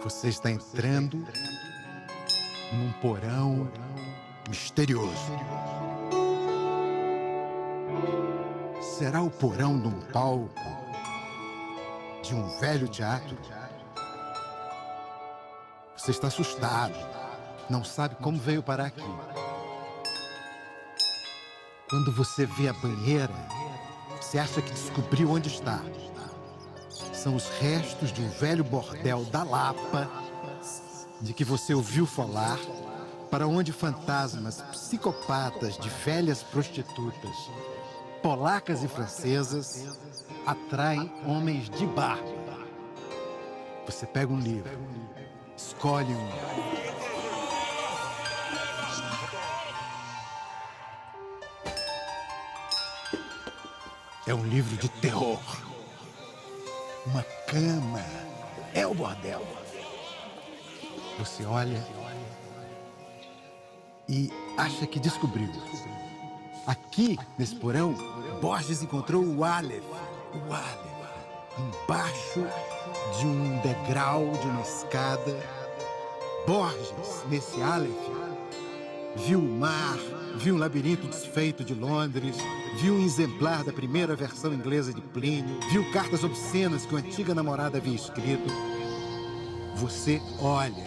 Você está entrando num porão misterioso. Será o porão de um palco de um velho teatro? Você está assustado, não sabe como veio parar aqui. Quando você vê a banheira, você acha que descobriu onde está. São os restos de um velho bordel da Lapa, de que você ouviu falar, para onde fantasmas psicopatas de velhas prostitutas, polacas e francesas, atraem homens de barba. Você pega um livro, escolhe um. É um livro de terror. Uma cama. É o bordel. Você olha e acha que descobriu. Aqui, nesse porão, Borges encontrou o Aleph. O Aleph. Embaixo de um degrau, de uma escada. Borges, nesse Aleph, viu o mar, viu um labirinto desfeito de Londres, viu um exemplar da primeira versão inglesa de Plínio, viu cartas obscenas que uma antiga namorada havia escrito. Você olha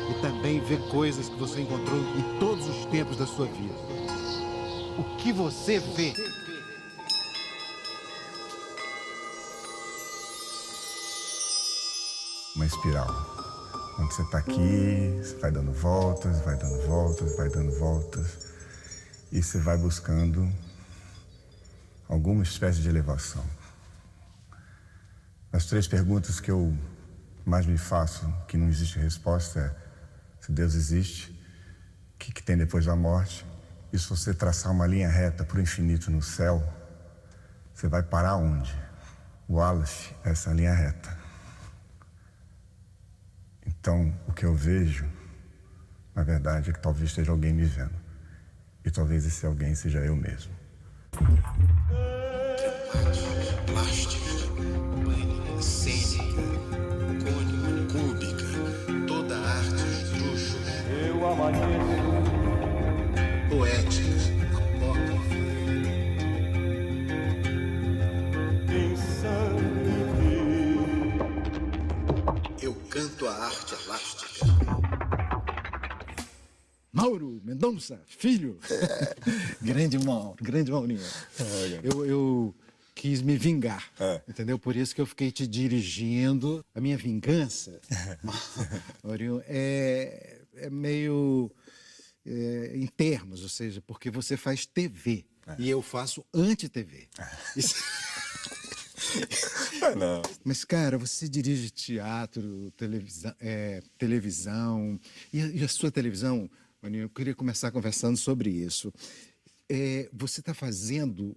e também vê coisas que você encontrou em todos os tempos da sua vida. O que você vê? Uma espiral. Onde você está aqui, você vai dando voltas, vai dando voltas, vai dando voltas. E você vai buscando alguma espécie de elevação. As três perguntas que eu mais me faço, que não existe resposta, é se Deus existe, o que tem depois da morte, e se você traçar uma linha reta para o infinito no céu, você vai parar onde? O Aleph é essa linha reta. Então, o que eu vejo, na verdade, é que talvez esteja alguém me vendo. E talvez esse alguém seja eu mesmo. Dramática, plástica, cênica, cônica, cúbica, toda arte esdrúxula. Eu amanheço Poética, apócrifa. pensando em Eu canto a arte elástica. Mauro Mendonça, filho. Grande Maurinho. Eu quis me vingar, entendeu? Por isso que eu fiquei te dirigindo. A minha vingança, Maurinho, é meio em termos, ou seja, porque você faz TV e eu faço anti-TV. Não. Mas, cara, você dirige teatro, televisão. E a sua televisão, Maninho, eu queria começar conversando sobre isso. Você está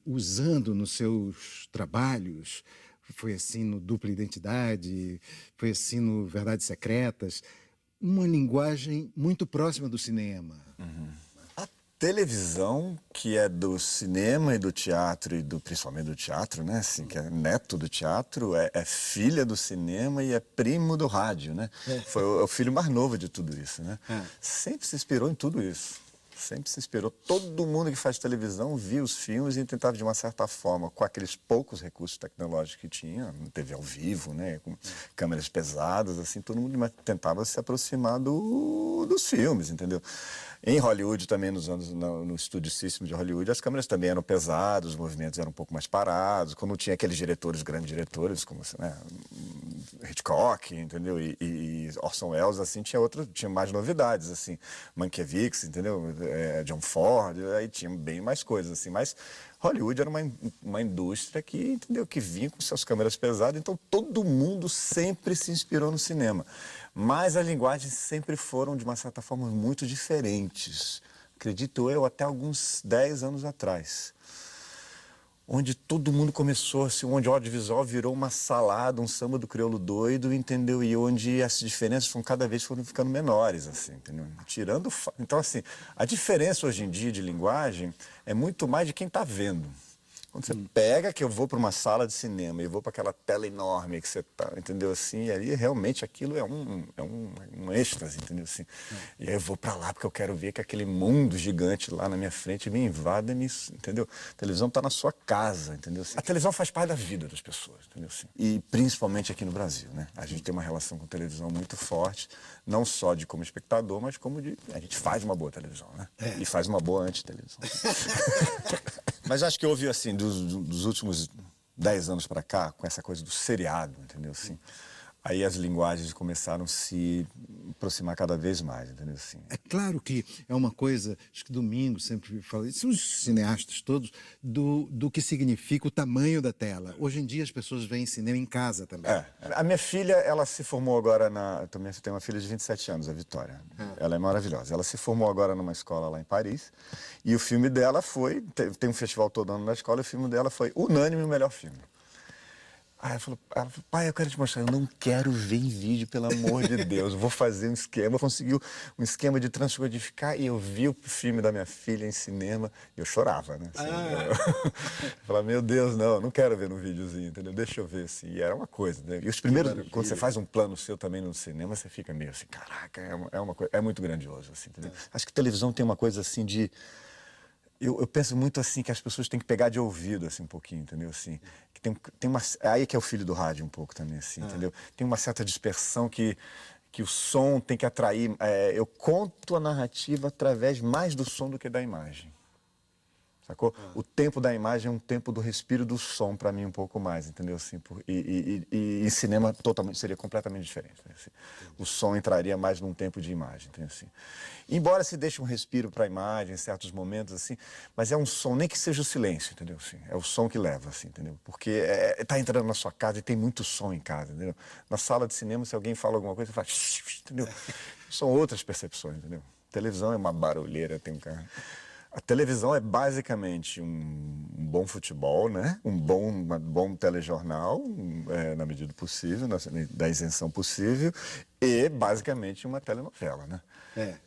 usando nos seus trabalhos, foi assim no Dupla Identidade, foi assim no Verdades Secretas, uma linguagem muito próxima do cinema. A televisão, que é do cinema e do teatro, principalmente do teatro, né? Assim, que é neto do teatro, é filha do cinema e é primo do rádio, né? Foi o filho mais novo de tudo isso, né? Sempre se inspirou em tudo isso. Sempre se inspirou. Todo mundo que faz televisão via os filmes e tentava, de uma certa forma, com aqueles poucos recursos tecnológicos que tinha, TV ao vivo, né, com câmeras pesadas, assim, todo mundo tentava se aproximar dos filmes, entendeu? Em Hollywood também, no estúdio System de Hollywood, as câmeras também eram pesadas, os movimentos eram um pouco mais parados, quando tinha aqueles diretores, grandes diretores, como né, Hitchcock, entendeu? E Orson Welles, assim, tinha mais novidades, assim, Mankiewicz, entendeu? John Ford, aí tinha bem mais coisas, assim, mas Hollywood era uma indústria que, entendeu, que vinha com suas câmeras pesadas, então todo mundo sempre se inspirou no cinema, mas as linguagens sempre foram, de uma certa forma, muito diferentes, acredito eu, até alguns 10 anos atrás, onde todo mundo começou, assim, onde o audiovisual virou uma salada, um samba do crioulo doido, entendeu? E onde as diferenças cada vez foram ficando menores, assim, entendeu? Então, assim, a diferença hoje em dia de linguagem é muito mais de quem está vendo. Quando você pega que eu vou para uma sala de cinema e vou para aquela tela enorme que você tá, entendeu assim? E aí realmente aquilo é um êxtase, entendeu assim? E aí eu vou para lá porque eu quero ver que aquele mundo gigante lá na minha frente me invada, entendeu? A televisão está na sua casa, entendeu assim? A televisão faz parte da vida das pessoas, entendeu assim? E principalmente aqui no Brasil, né? A gente tem uma relação com televisão muito forte, não só de como espectador, mas como de... A gente faz uma boa televisão, né? E faz uma boa anti-televisão. Mas acho que houve, assim, dos últimos 10 anos para cá, com essa coisa do seriado, entendeu assim? Aí as linguagens começaram a se aproximar cada vez mais, entendeu assim? É claro que é uma coisa, acho que Domingos sempre fala, isso os cineastas todos, do que significa o tamanho da tela. Hoje em dia as pessoas veem cinema em casa também. A minha filha, ela se formou agora também tenho uma filha de 27 anos, a Vitória. Ela é maravilhosa. Ela se formou agora numa escola lá em Paris e o filme dela tem um festival todo ano na escola e o filme dela foi unânime o melhor filme. Aí ela falou, pai, eu quero te mostrar. Eu não quero ver em vídeo, pelo amor de Deus. Eu vou fazer um esquema. Conseguiu um esquema de transcodificar e eu vi o filme da minha filha em cinema e eu chorava, né? Assim, eu falava, meu Deus, não quero ver no videozinho, entendeu? Deixa eu ver, assim. E era uma coisa, né? E os primeiros, quando você faz um plano seu também no cinema, você fica meio assim, caraca, é uma coisa, é muito grandioso, assim, entendeu? Acho que televisão tem uma coisa assim de... Eu penso muito assim que as pessoas têm que pegar de ouvido assim um pouquinho, entendeu? Assim, que tem uma aí que é o filho do rádio um pouco também assim, entendeu? Tem uma certa dispersão que o som tem que atrair. Eu conto a narrativa através mais do som do que da imagem. Sacou? O tempo da imagem é um tempo do respiro do som para mim um pouco mais, entendeu? Assim, e em cinema seria completamente diferente. Né? Assim, o som entraria mais num tempo de imagem, entendeu? Assim, embora se deixe um respiro para a imagem em certos momentos, assim, mas é um som, nem que seja o silêncio, entendeu? Assim, é o som que leva, assim, entendeu? Porque tá entrando na sua casa e tem muito som em casa, entendeu? Na sala de cinema, se alguém fala alguma coisa, você faz, entendeu? São outras percepções, entendeu? Televisão é uma barulheira, tem um cara... A televisão é basicamente um bom futebol, né? Um bom telejornal, na medida do possível, da isenção possível, e basicamente uma telenovela, né?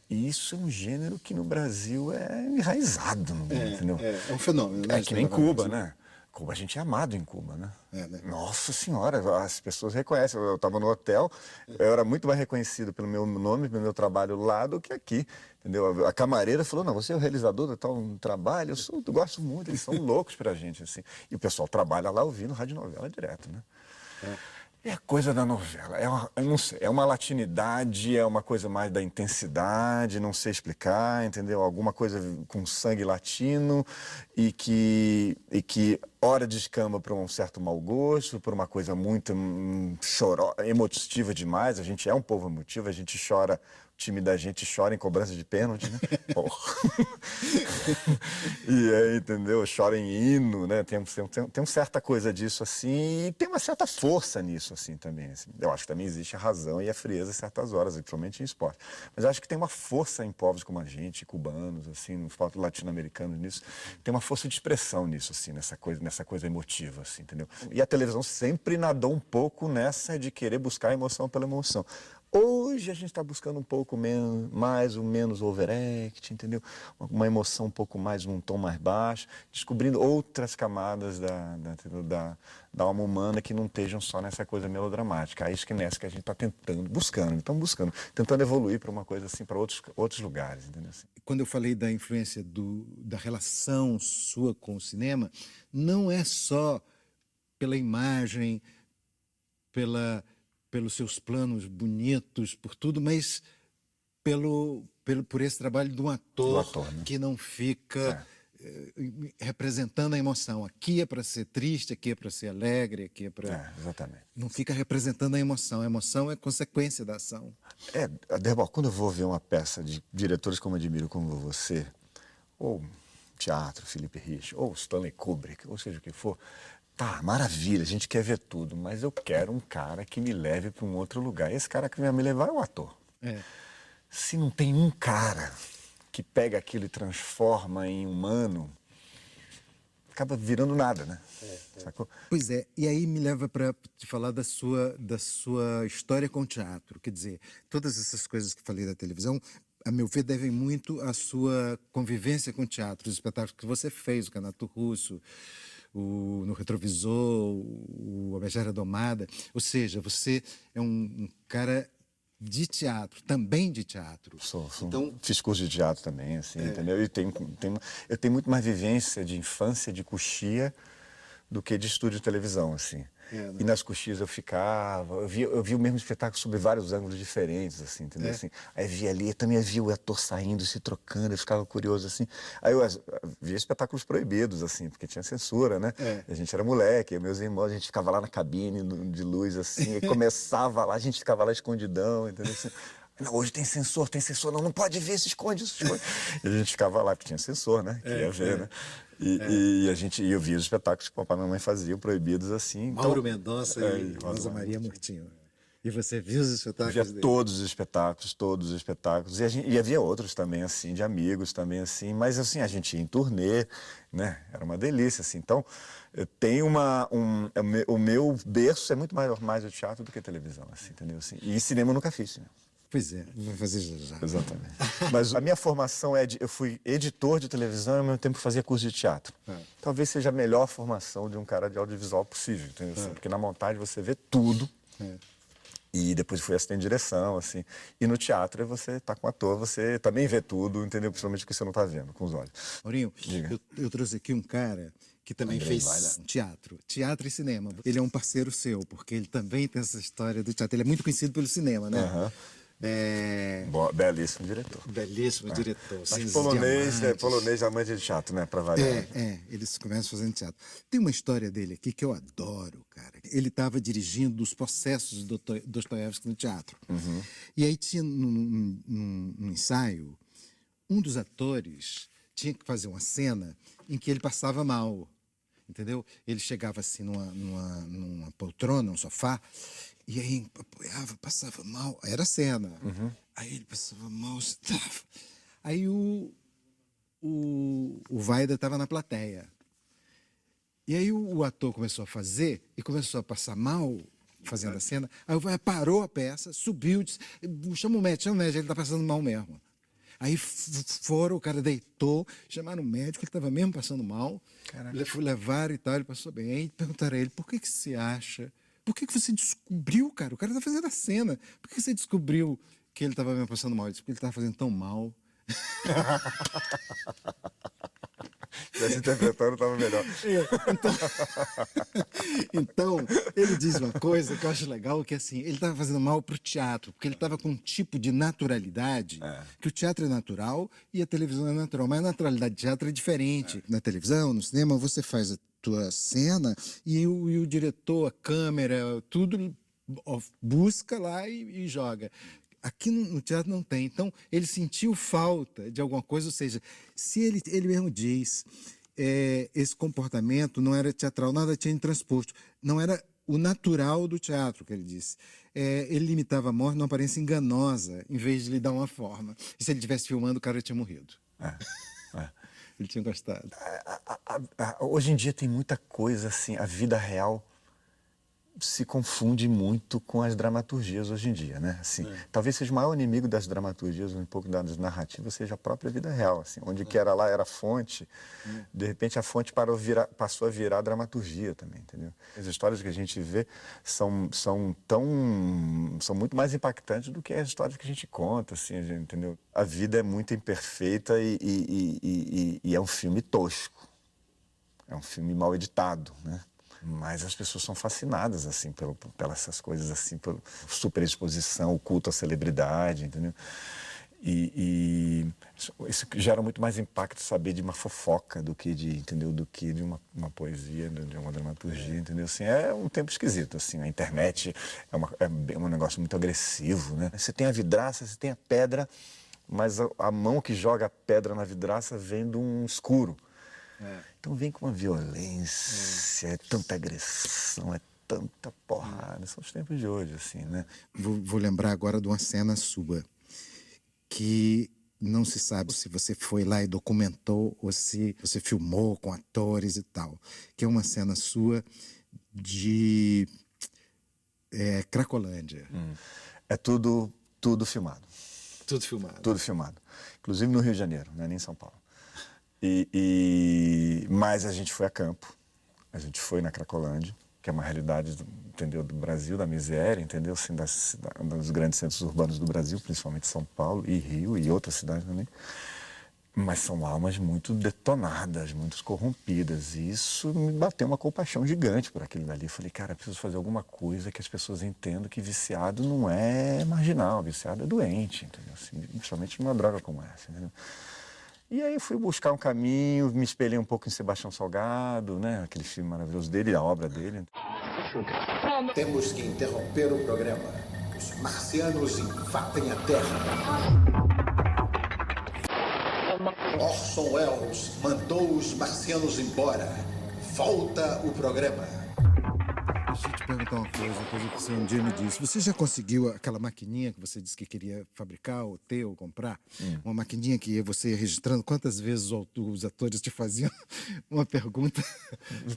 E isso é um gênero que no Brasil é enraizado, entendeu? É um fenômeno, né? É que nem Cuba, né? Cuba, a gente é amado em Cuba, né? Né? Nossa Senhora, as pessoas reconhecem. Eu estava no hotel, eu era muito mais reconhecido pelo meu nome, pelo meu trabalho lá do que aqui, entendeu? A camareira falou, não, você é o realizador de tal trabalho, eu gosto muito, eles são loucos pra gente, assim. E o pessoal trabalha lá ouvindo radionovela direto, né? É a coisa da novela, eu não sei, é uma latinidade, é uma coisa mais da intensidade, não sei explicar, entendeu? Alguma coisa com sangue latino e que ora descamba para um certo mau gosto, por uma coisa muito emotiva demais. A gente é um povo emotivo, a gente chora, o time da gente chora em cobrança de pênalti, né? Porra. E aí, entendeu? Chora em hino, né? Tem uma certa coisa disso assim, e tem uma certa força nisso assim também. Assim. Eu acho que também existe a razão e a frieza em certas horas, principalmente em esporte. Mas eu acho que tem uma força em povos como a gente, cubanos, assim, nos povos latino-americanos nisso, tem uma força de expressão nisso, assim, nessa coisa emotiva, assim, entendeu? E a televisão sempre nadou um pouco nessa de querer buscar a emoção pela emoção. Hoje a gente está buscando um pouco mais ou menos overact, entendeu? Uma emoção um pouco mais, num tom mais baixo, descobrindo outras camadas da alma humana que não estejam só nessa coisa melodramática. Aí que nessa que a gente está tentando evoluir para uma coisa assim, para outros lugares, entendeu? Assim. Quando eu falei da influência da relação sua com o cinema, não é só pela imagem, pelos seus planos bonitos, por tudo, mas por esse trabalho de um ator, né? Que não fica representando a emoção. Aqui é para ser triste, aqui é para ser alegre, aqui é para... Exatamente. Não fica representando a emoção. A emoção é consequência da ação. Derbal, quando eu vou ver uma peça de diretores como admiro, como você, ou teatro, Felipe Rich, ou Stanley Kubrick, ou seja o que for, tá, maravilha, a gente quer ver tudo, mas eu quero um cara que me leve para um outro lugar. Esse cara que vai me levar é o ator. Se não tem um cara que pega aquilo e transforma em humano, acaba virando nada, né? Sacou? Pois é, e aí me leva para te falar da sua história com o teatro. Quer dizer, todas essas coisas que falei da televisão, a meu ver, devem muito à sua convivência com o teatro, os espetáculos que você fez, o Canto Russo, no Retrovisor, o A Megera Domada. Ou seja, você é um cara de teatro, também de teatro. Então, fiz curso de teatro também, assim, entendeu? E eu tenho muito mais vivência de infância, de coxia, do que de estúdio de televisão, assim. Né? E nas coxias eu ficava, eu via o mesmo espetáculo sob vários ângulos diferentes, assim, entendeu? Assim, aí via ali, eu também via o ator saindo, se trocando, eu ficava curioso, assim. Aí eu via espetáculos proibidos, assim, porque tinha censura, né? A gente era moleque, meus irmãos, a gente ficava lá na cabine de luz, assim, e começava lá, a gente ficava lá escondidão, entendeu? Assim, não, hoje tem censor, não pode ver, se esconde, se esconde. E a gente ficava lá, porque tinha censor, né? Que ia ver, né? E eu via os espetáculos que o papai e a mamãe faziam, proibidos assim. Mauro Mendonça e Rosa Maria Murtinho. E você viu os espetáculos via dele? todos os espetáculos. E havia outros também, assim, de amigos também, assim. Mas, assim, a gente ia em turnê, né? Era uma delícia, assim. Então, eu tenho o meu berço é muito mais o teatro do que a televisão, assim, entendeu? Assim, e cinema eu nunca fiz, né? Pois é, vai fazer já. Exatamente. Mas a minha formação eu fui editor de televisão e ao mesmo tempo fazia curso de teatro. Talvez seja a melhor formação de um cara de audiovisual possível, entendeu? Porque na montagem você vê tudo. E depois fui assistente de direção, assim. E no teatro você tá com o ator, você também vê tudo, entendeu? Principalmente o que você não tá vendo com os olhos. Maurinho, eu trouxe aqui um cara que também fez teatro e cinema. Ele é um parceiro seu, porque ele também tem essa história do teatro. Ele é muito conhecido pelo cinema, né? Belíssimo diretor. Belíssimo diretor. Mas polonês amante de teatro, né? Pra variar. Eles começam fazendo teatro. Tem uma história dele aqui que eu adoro, cara. Ele estava dirigindo os processos do Dostoiévski no teatro. E aí tinha num ensaio, um dos atores tinha que fazer uma cena em que ele passava mal. Entendeu? Ele chegava assim numa poltrona, num sofá, e aí apoiava, passava mal. Era a cena. Aí ele passava mal, estava. Aí o Vaida estava na plateia. E aí o ator começou a fazer e começou a passar mal fazendo a cena. Aí o Vaida parou a peça, subiu, disse, chama o médico, ele está passando mal mesmo. Aí o cara deitou, chamaram o médico, ele estava mesmo passando mal. Ele foi levar e tal, ele passou bem. Aí perguntaram a ele, por que você acha? Por que você descobriu, cara? O cara está fazendo a cena. Por que você descobriu que ele estava mesmo passando mal? Ele disse, porque ele estava fazendo tão mal. Se interpretando, estava melhor. Então, ele diz uma coisa que eu acho legal, que assim, ele estava fazendo mal para o teatro, porque ele estava com um tipo de naturalidade, que o teatro é natural e a televisão é natural, mas a naturalidade do teatro é diferente. Na televisão, no cinema, você faz a tua cena e o diretor, a câmera, tudo busca lá e joga. Aqui no teatro não tem. Então, ele sentiu falta de alguma coisa, ou seja, se ele mesmo diz, esse comportamento não era teatral, nada tinha transposto, não era o natural do teatro, que ele disse. Ele limitava a morte numa aparência enganosa, em vez de lhe dar uma forma. E se ele estivesse filmando, o cara tinha morrido. Ele tinha gostado. Hoje em dia tem muita coisa assim, a vida real se confunde muito com as dramaturgias hoje em dia, né? Assim, talvez seja o maior inimigo das dramaturgias, um pouco das narrativas, seja a própria vida real, assim, onde que era lá era fonte, de repente a fonte passou a virar dramaturgia também, entendeu? As histórias que a gente vê são muito mais impactantes do que as histórias que a gente conta, assim, entendeu? A vida é muito imperfeita e é um filme tosco, é um filme mal editado, né? Mas as pessoas são fascinadas, assim, pelas essas coisas, assim, pela superexposição, o culto à celebridade, entendeu? E isso gera muito mais impacto saber de uma fofoca do que de uma poesia, de uma dramaturgia, entendeu? Assim, é um tempo esquisito, assim, a internet é um negócio muito agressivo, né? Você tem a vidraça, você tem a pedra, mas a mão que joga a pedra na vidraça vem de um escuro. Então vem com uma violência, é tanta agressão, é tanta porrada. São os tempos de hoje, assim, né? Vou lembrar agora de uma cena sua, que não se sabe se você foi lá e documentou ou se você filmou com atores e tal, que é uma cena sua de Cracolândia. É tudo filmado. Tudo filmado. Tudo filmado. Inclusive no Rio de Janeiro, não é nem em São Paulo. Mas a gente foi a campo, A gente foi na Cracolândia, que é uma realidade, entendeu, do Brasil, da miséria, entendeu, assim, dos grandes centros urbanos do Brasil, principalmente São Paulo e Rio e outras cidades também. Mas são almas muito detonadas, muito corrompidas. E isso me bateu uma compaixão gigante por aquilo dali. Eu falei, cara, preciso fazer alguma coisa que as pessoas entendam que viciado não é marginal, viciado é doente, entendeu? Assim, principalmente numa droga como essa, entendeu? E aí fui buscar um caminho, me espelhei um pouco em Sebastião Salgado, né? Aquele filme maravilhoso dele, a obra dele. Temos que interromper o programa. Os marcianos invadem a Terra. Orson Welles mandou os marcianos embora. Volta o programa. Deixa eu te perguntar uma coisa que você um dia me disse. Você já conseguiu aquela maquininha que você disse que queria fabricar, ou ter, ou comprar? Uma maquininha que você ia registrando quantas vezes os atores te faziam uma pergunta?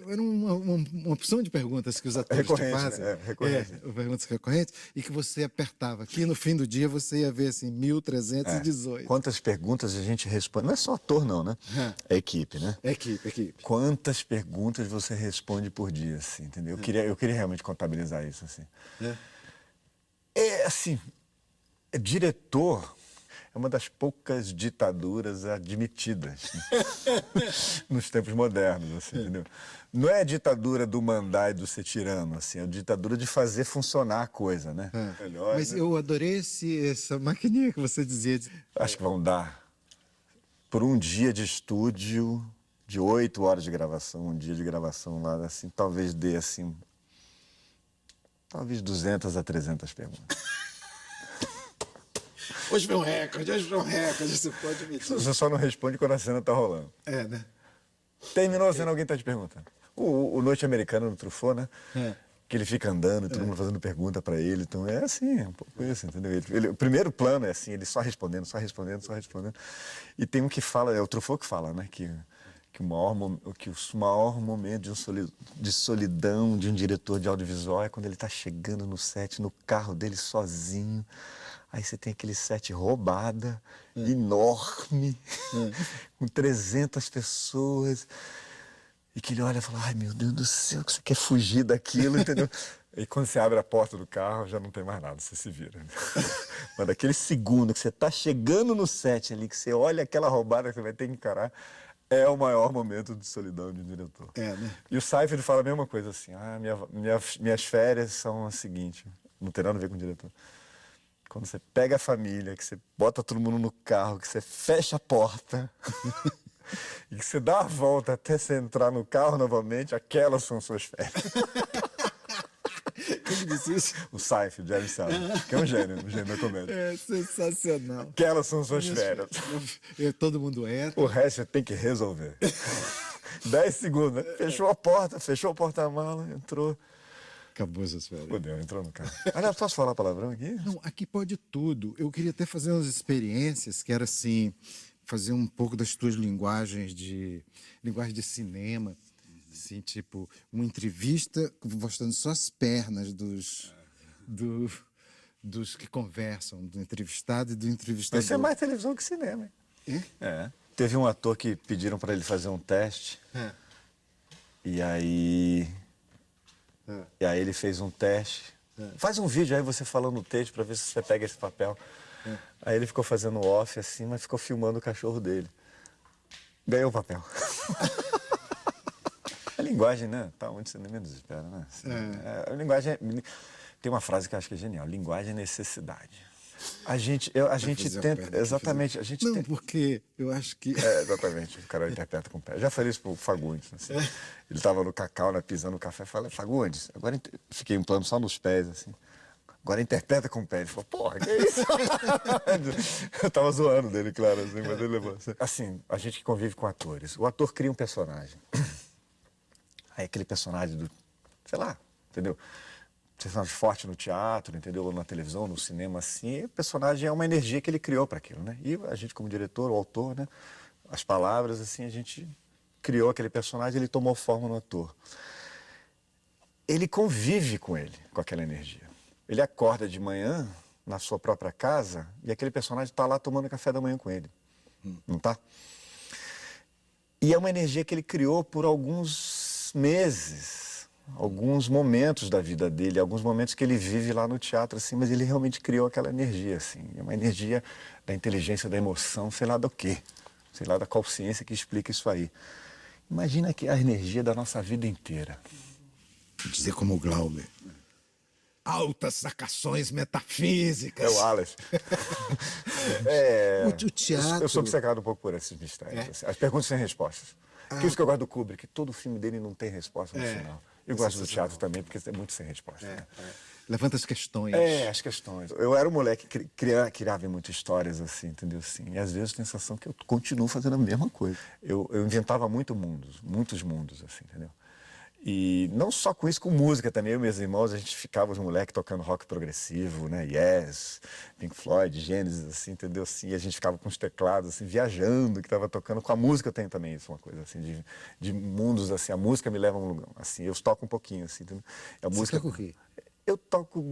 Era uma opção de perguntas que os atores te fazem. Recorrente. Perguntas recorrentes. E que você apertava. Aqui no fim do dia você ia ver assim, 1318. Quantas perguntas a gente responde? Não é só ator não, né? É equipe, né? Equipe. Quantas perguntas você responde por dia, assim, entendeu? Eu queria realmente contabilizar isso, assim. Assim, diretor é uma das poucas ditaduras admitidas, né? Nos tempos modernos, assim, entendeu? Não é a ditadura do mandar e do ser tirano, assim, é a ditadura de fazer funcionar a coisa, né? Melhor, Mas né? eu adorei essa maquininha que você dizia. Acho que vão dar por um dia de estúdio, de 8 horas de gravação, um dia de gravação lá, assim, talvez dê, assim, talvez 200 a 300 perguntas. Hoje foi um recorde, você pode admitir. Você só não responde quando a cena tá rolando. Né? Terminou a cena, alguém tá te perguntando. O Noite Americana no Truffaut, né? Que ele fica andando e todo mundo fazendo pergunta pra ele. Então é assim, é um pouco isso, entendeu? O primeiro plano é assim, ele só respondendo. E tem um que fala, é o Truffaut que fala, né? Que o maior momento de solidão de um diretor de audiovisual é quando ele está chegando no set, no carro dele sozinho. Aí você tem aquele set roubada, enorme, com 300 pessoas. E que ele olha e fala, ai meu Deus do céu, que você quer fugir daquilo, entendeu? E quando você abre a porta do carro, já não tem mais nada, você se vira. Mas daquele segundo que você está chegando no set ali, que você olha aquela roubada que você vai ter que encarar, é o maior momento de solidão de um diretor. Né? E o Seinfeld fala a mesma coisa assim, minhas férias são a seguinte, não tem nada a ver com o diretor. Quando você pega a família, que você bota todo mundo no carro, que você fecha a porta e que você dá a volta até você entrar no carro novamente, aquelas são suas férias. Quem disse isso? O Seinfeld, Jerry Seinfeld, que é um gênio da comédia. É sensacional. Aquelas são suas férias. Todo mundo entra. O resto você tem que resolver. 10 segundos, né? Fechou a porta, fechou o porta-mala, entrou. Acabou essas férias. Fudeu, entrou no carro. Aliás, posso falar palavrão aqui? Não, aqui pode tudo. Eu queria até fazer umas experiências que era assim, fazer um pouco das tuas linguagem de cinema. Assim, tipo, uma entrevista mostrando só as pernas dos que conversam, do entrevistado e do entrevistador. Isso é mais televisão que cinema, hein? Teve um ator que pediram para ele fazer um teste. E aí ele fez um teste. Faz um vídeo aí você falando o texto para ver se você pega esse papel. Aí ele ficou fazendo off assim, mas ficou filmando o cachorro dele. Ganhou o papel. A linguagem, né? Tá onde você nem menos espera, né? A linguagem tem uma frase que eu acho que é genial. Linguagem é necessidade. A gente tenta... Exatamente. Não, porque eu acho que... exatamente. O cara interpreta com o pé. Eu já falei isso pro Fagundes. Assim. Ele tava no cacau, né, pisando no café. Falei, Fagundes, agora... Fiquei um plano só nos pés, assim. Agora interpreta com o pé. Ele falou, porra, que isso? Eu tava zoando dele, claro, assim, mas ele levou. Assim, a gente que convive com atores. O ator cria um personagem. Aí aquele personagem do... Sei lá, entendeu? Personagem forte no teatro, entendeu? Ou na televisão, no cinema, assim. O personagem é uma energia que ele criou para aquilo, né? E a gente, como diretor, o autor, né? As palavras, assim, a gente criou aquele personagem, ele tomou forma no ator. Ele convive com ele, com aquela energia. Ele acorda de manhã, na sua própria casa, e aquele personagem está lá tomando café da manhã com ele. Não tá? E é uma energia que ele criou por alguns alguns meses, alguns momentos da vida dele, alguns momentos que ele vive lá no teatro, assim, mas ele realmente criou aquela energia, assim, uma energia da inteligência, da emoção, sei lá do quê, sei lá da qual ciência que explica isso aí. Imagina que a energia da nossa vida inteira. Dizer como o Glauber. Altas sacações metafísicas. É o Aleph. O teatro... Eu sou obcecado um pouco por esses mistérios. Assim, as perguntas sem respostas. Que isso que eu gosto do Kubrick, que todo filme dele não tem resposta no final. Eu gosto do teatro também, porque é muito sem resposta. Né? Levanta as questões. As questões. Eu era um moleque que criava muitas histórias, assim, entendeu? Assim, e às vezes a sensação que eu continuo fazendo a mesma coisa. Eu inventava muitos mundos, assim, entendeu? E não só com isso, com música também. Eu e meus irmãos, a gente ficava os moleques tocando rock progressivo, né? Yes, Pink Floyd, Genesis, assim, entendeu? Assim, e a gente ficava com os teclados, assim, viajando, que estava tocando. Com a música eu tenho também isso, uma coisa assim, de mundos, assim. A música me leva a um lugar, assim. Eu toco um pouquinho, assim, entendeu? A música... Você toca o quê? Eu toco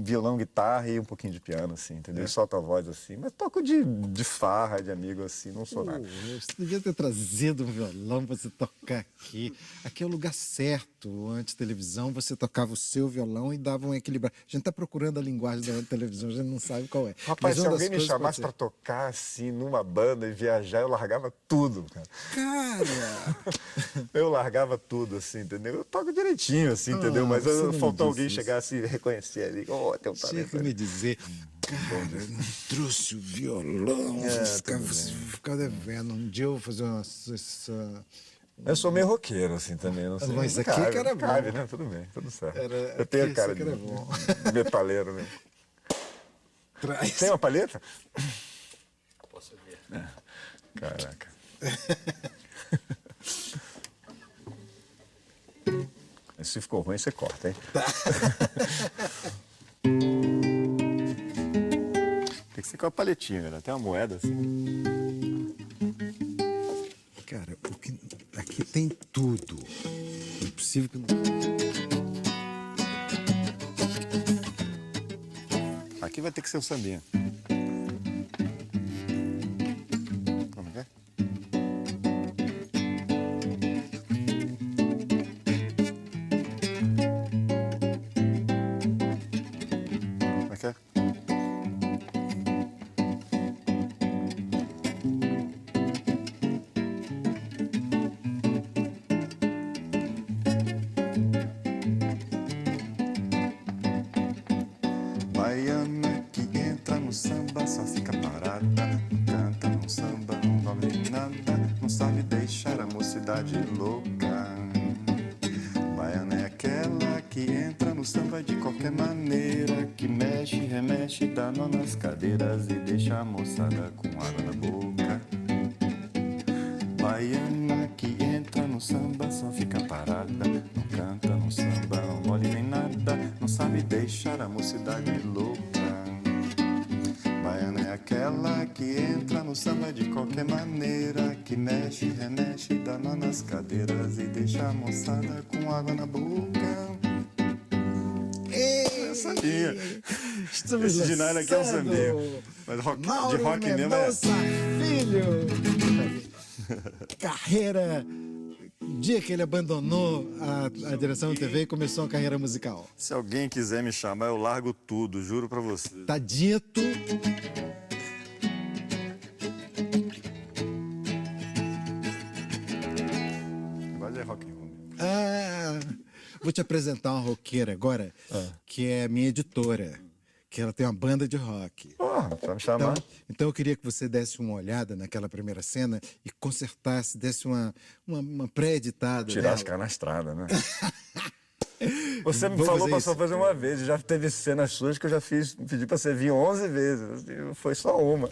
violão, guitarra e um pouquinho de piano, assim, entendeu? Eu solto a voz, assim, mas toco de farra, de amigo, assim, não sou nada. Você devia ter trazido um violão para você tocar aqui. Aqui é o lugar certo. Antes televisão, você tocava o seu violão e dava um equilíbrio. A gente está procurando a linguagem da televisão, a gente não sabe qual é. Rapaz, mas se alguém me chamasse para tocar, assim, numa banda e viajar, eu largava tudo, cara. Eu largava tudo, assim, entendeu? Eu toco direitinho, assim, entendeu? Mas faltou alguém chegar assim e reconhecer ali. Oh, tem um talento. Chega me dizer, cara, não trouxe o violão. Ficava devendo. Um dia eu vou fazer uma... Eu sou meio roqueiro, assim, também. Não sei, mas aqui cabe, que era bom. Cabe, né? Tudo bem, tudo certo. Eu tenho a cara de metaleiro mesmo. Tem uma palheta? Posso ver. Caraca. Se ficou ruim, você corta, hein? Tá. Tem que ser com a palhetinha, né? Tem uma moeda assim. Cara, aqui tem tudo. Não é possível que não... Aqui vai ter que ser o sambinha. Como é? Baiana que entra no samba só fica parada, não canta, não samba, não vale nada, não sabe deixar a mocidade louca. Baiana é aquela que entra no samba de qualquer maneira, que mexe, remexe, dá nó nas cadeiras e deixa a moçada com água na boca. Baiana que entra no samba só fica parada, não canta, não samba, não mole nem nada, não sabe deixar a mocidade louca. Baiana é aquela que entra no samba de qualquer maneira, que mexe, remexe, dá nó nas cadeiras e deixa a moçada com água na boca. Sambinha. Esse Dinara aqui é um sambinha. Mas de rock mesmo é... Filho! Carreira... O dia que ele abandonou a direção da TV e começou uma carreira musical. Se alguém quiser me chamar, eu largo tudo, juro pra você. Tá dito. Agora é rock and roll. Vou te apresentar uma roqueira agora, que é minha editora. Que ela tem uma banda de rock. Pra me chamar. Então eu queria que você desse uma olhada naquela primeira cena e consertasse, desse uma pré-editada. Tirar as caras na estrada, né? Você me falou pra só fazer uma vez. Já teve cenas suas que eu já fiz, pedi pra você vir 11 vezes. Foi só uma.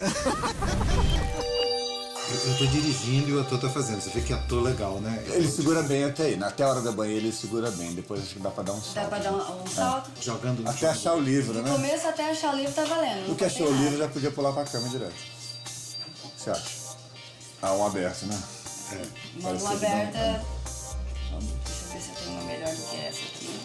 Eu tô dirigindo e o ator tá fazendo. Você vê que ator legal, né? Ele segura bem até aí. Até a hora da banheira ele segura bem. Depois acho que dá pra dar um salto. Dá pra dar um salto? Jogando... Até achar o livro, Do né? começo até achar o livro tá valendo. O que achou o livro já podia pular pra cama direto. O que você acha? Um aberto, né? Uma aberta... Deixa eu ver se eu tenho uma melhor do que essa aqui.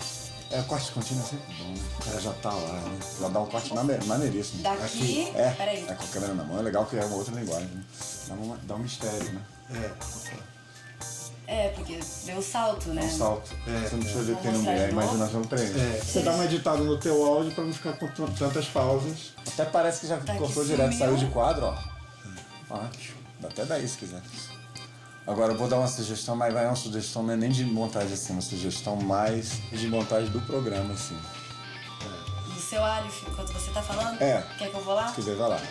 Corte contínuo é sempre bom, né? O cara já tá lá, né? Já dá um corte maneiríssimo. Daqui... Peraí. Com a câmera na mão. É legal que é uma outra linguagem, né? Dá um mistério, né? É, porque deu salto, né? Salto. Você não precisa ver que tem no mostrar meio, é de novo? imaginação treina. Você dá uma editada no teu áudio pra não ficar com tantas pausas. Até parece que já Tá cortou que direto, sumiu. saiu de quadro, ó. Dá até daí se quiser. Agora eu vou dar uma sugestão, mas vai uma sugestão não é nem de montagem assim, uma sugestão mais de montagem do programa, assim. Do seu Aleph, enquanto você tá falando? É. Quer que eu vou lá? Se quiser, vai lá.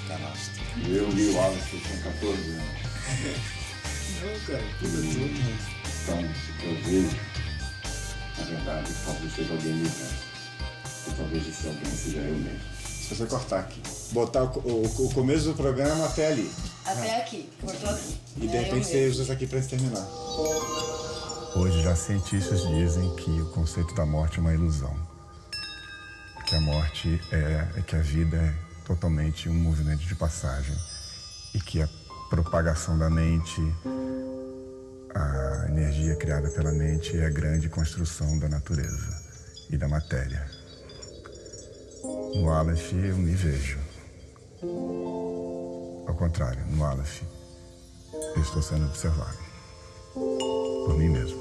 Canastra. Eu li o Aleph com 14 anos. Não, cara, tudo é tudo, né? Então, eu vejo, na verdade, talvez seja alguém me vendo. E talvez esse alguém seja eu mesmo. Se você cortar aqui. Botar o começo do programa até ali. Até aqui, cortou aqui. E de É, eu repente você mesmo. usa isso aqui pra terminar. Hoje já cientistas dizem que o conceito da morte é uma ilusão. Que a morte é que a vida é totalmente um movimento de passagem. E que a propagação da mente, a energia criada pela mente é a grande construção da natureza e da matéria. No Aleph eu me vejo. Ao contrário, no Aleph eu estou sendo observado por mim mesmo.